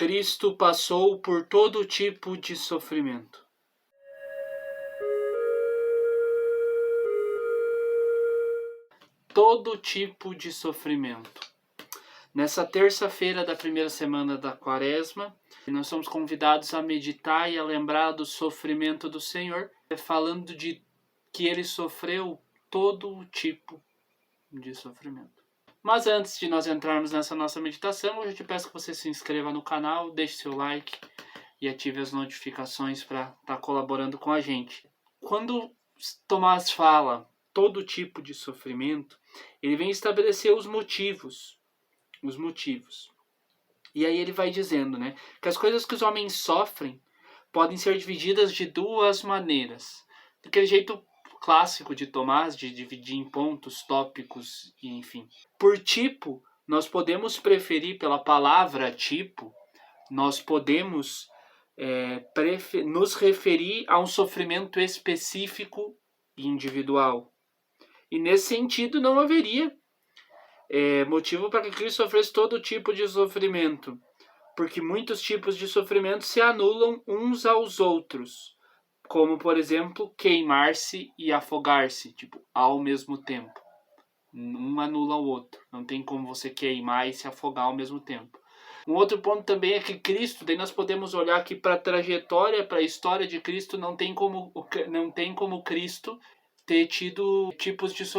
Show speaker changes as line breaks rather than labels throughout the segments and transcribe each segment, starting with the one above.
Cristo passou por todo tipo de sofrimento. Todo tipo de sofrimento. Nessa terça-feira da primeira semana da Quaresma, nós somos convidados a meditar e a lembrar do sofrimento do Senhor, falando de que Ele sofreu todo tipo de sofrimento. Mas antes de nós entrarmos nessa nossa meditação, eu te peço que você se inscreva no canal, deixe seu like e ative as notificações para estar colaborando com a gente. Quando Tomás fala todo tipo de sofrimento, ele vem estabelecer os motivos. E aí ele vai dizendo, que as coisas que os homens sofrem podem ser divididas de duas maneiras. Daquele jeito clássico de Tomás, de dividir em pontos, tópicos, e enfim. Por tipo, nós podemos preferir pela palavra tipo, nós podemos nos referir a um sofrimento específico e individual. E nesse sentido não haveria motivo para que Cristo sofresse todo tipo de sofrimento, porque muitos tipos de sofrimento se anulam uns aos outros, como, por exemplo, queimar-se e afogar-se, ao mesmo tempo. Um anula o outro. Não tem como você queimar e se afogar ao mesmo tempo. Um outro ponto também é que Cristo, daí nós podemos olhar aqui para a trajetória, para a história de Cristo, não tem como Cristo ter tido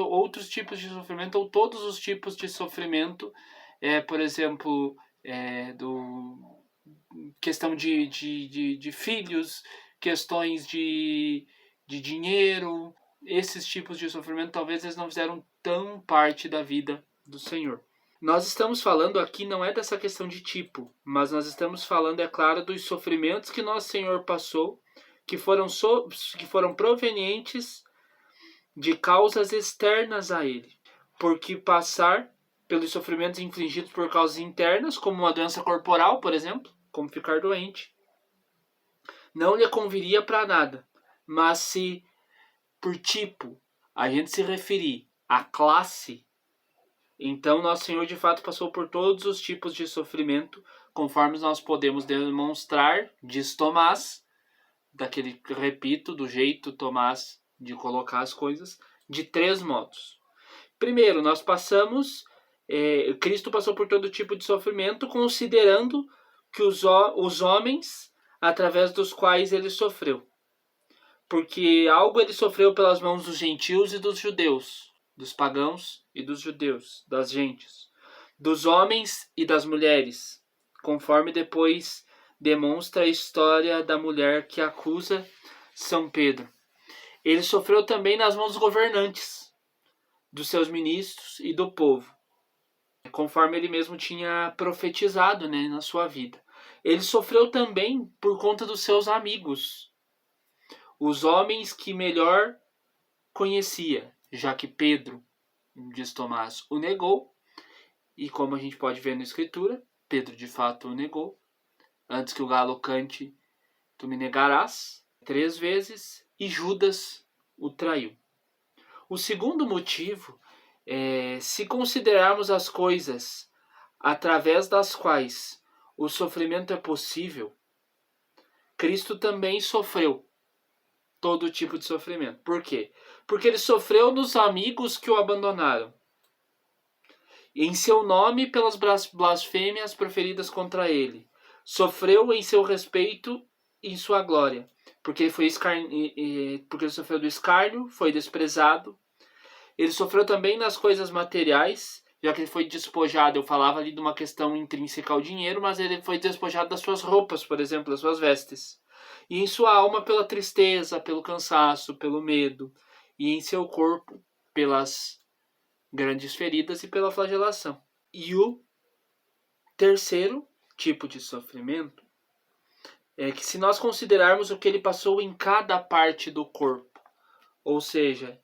outros tipos de sofrimento, ou todos os tipos de sofrimento, por exemplo, questão de filhos, questões de dinheiro. Esses tipos de sofrimento talvez eles não fizeram tão parte da vida do Senhor. Nós estamos falando aqui não é dessa questão de tipo, mas nós estamos falando, é claro, dos sofrimentos que nosso Senhor passou, que foram provenientes de causas externas a Ele. Porque passar pelos sofrimentos infligidos por causas internas, como uma doença corporal, por exemplo, como ficar doente, não lhe conviria para nada. Mas se por tipo a gente se referir à classe, então nosso Senhor de fato passou por todos os tipos de sofrimento, conforme nós podemos demonstrar, diz Tomás, do jeito Tomás de colocar as coisas, de 3 modos. Primeiro, Cristo passou por todo tipo de sofrimento, considerando que os homens, através dos quais ele sofreu. Porque algo ele sofreu pelas mãos dos gentios e dos judeus, dos pagãos e dos judeus, das gentes, dos homens e das mulheres, conforme depois demonstra a história da mulher que acusa São Pedro. Ele sofreu também nas mãos dos governantes, dos seus ministros e do povo, conforme ele mesmo tinha profetizado na sua vida. Ele sofreu também por conta dos seus amigos, os homens que melhor conhecia, já que Pedro, diz Tomás, o negou, e como a gente pode ver na Escritura, Pedro de fato o negou. Antes que o galo cante, tu me negarás 3 vezes, e Judas o traiu. O segundo motivo é, se considerarmos as coisas através das quais o sofrimento é possível, Cristo também sofreu todo tipo de sofrimento. Por quê? Porque ele sofreu nos amigos que o abandonaram, em seu nome pelas blasfêmias proferidas contra ele. Sofreu em seu respeito e em sua glória, porque ele sofreu do escárnio, foi desprezado. Ele sofreu também nas coisas materiais, já que ele foi despojado. Eu falava ali de uma questão intrínseca ao dinheiro, mas ele foi despojado das suas roupas, por exemplo, das suas vestes. E em sua alma pela tristeza, pelo cansaço, pelo medo. E em seu corpo pelas grandes feridas e pela flagelação. E o terceiro tipo de sofrimento é que, se nós considerarmos o que ele passou em cada parte do corpo, ou seja,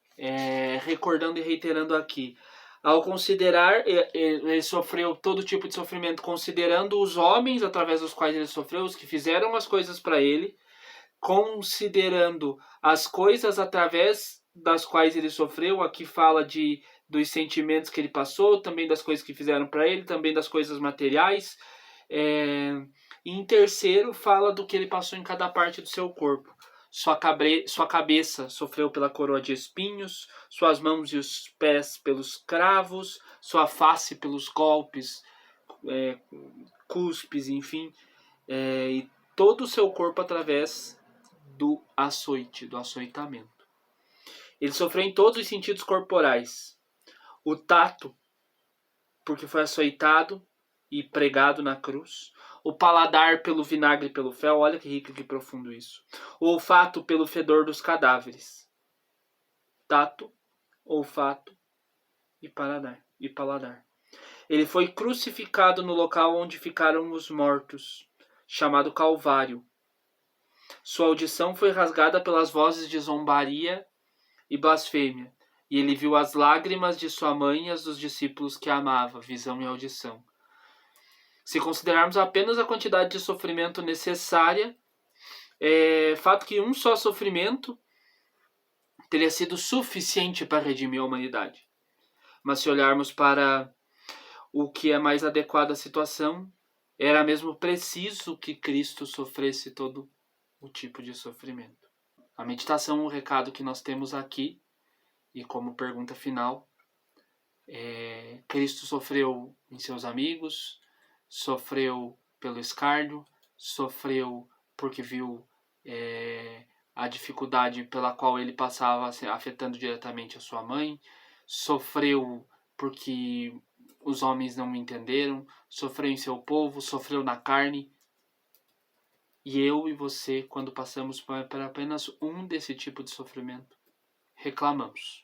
recordando e reiterando aqui, ao considerar, ele sofreu todo tipo de sofrimento, considerando os homens através dos quais ele sofreu, os que fizeram as coisas para ele, considerando as coisas através das quais ele sofreu. Aqui fala dos sentimentos que ele passou, também das coisas que fizeram para ele, também das coisas materiais, E em terceiro, fala do que ele passou em cada parte do seu corpo. Sua cabeça sofreu pela coroa de espinhos, suas mãos e os pés pelos cravos, sua face pelos golpes, cuspes, enfim, e todo o seu corpo através do açoite, do açoitamento. Ele sofreu em todos os sentidos corporais. O tato, porque foi açoitado e pregado na cruz. O paladar pelo vinagre e pelo fel, olha que rico e que profundo isso. O olfato pelo fedor dos cadáveres. Tato, olfato e paladar. Ele foi crucificado no local onde ficaram os mortos, chamado Calvário. Sua audição foi rasgada pelas vozes de zombaria e blasfêmia, e ele viu as lágrimas de sua mãe e as dos discípulos que amava, visão e audição. Se considerarmos apenas a quantidade de sofrimento necessária, fato que um só sofrimento teria sido suficiente para redimir a humanidade. Mas se olharmos para o que é mais adequado à situação, era mesmo preciso que Cristo sofresse todo o tipo de sofrimento. A meditação, o recado que nós temos aqui, e como pergunta final, Cristo sofreu em seus amigos, sofreu pelo escárnio, sofreu porque viu a dificuldade pela qual ele passava, afetando diretamente a sua mãe, sofreu porque os homens não me entenderam, sofreu em seu povo, sofreu na carne. E eu e você, quando passamos por apenas um desse tipo de sofrimento, reclamamos.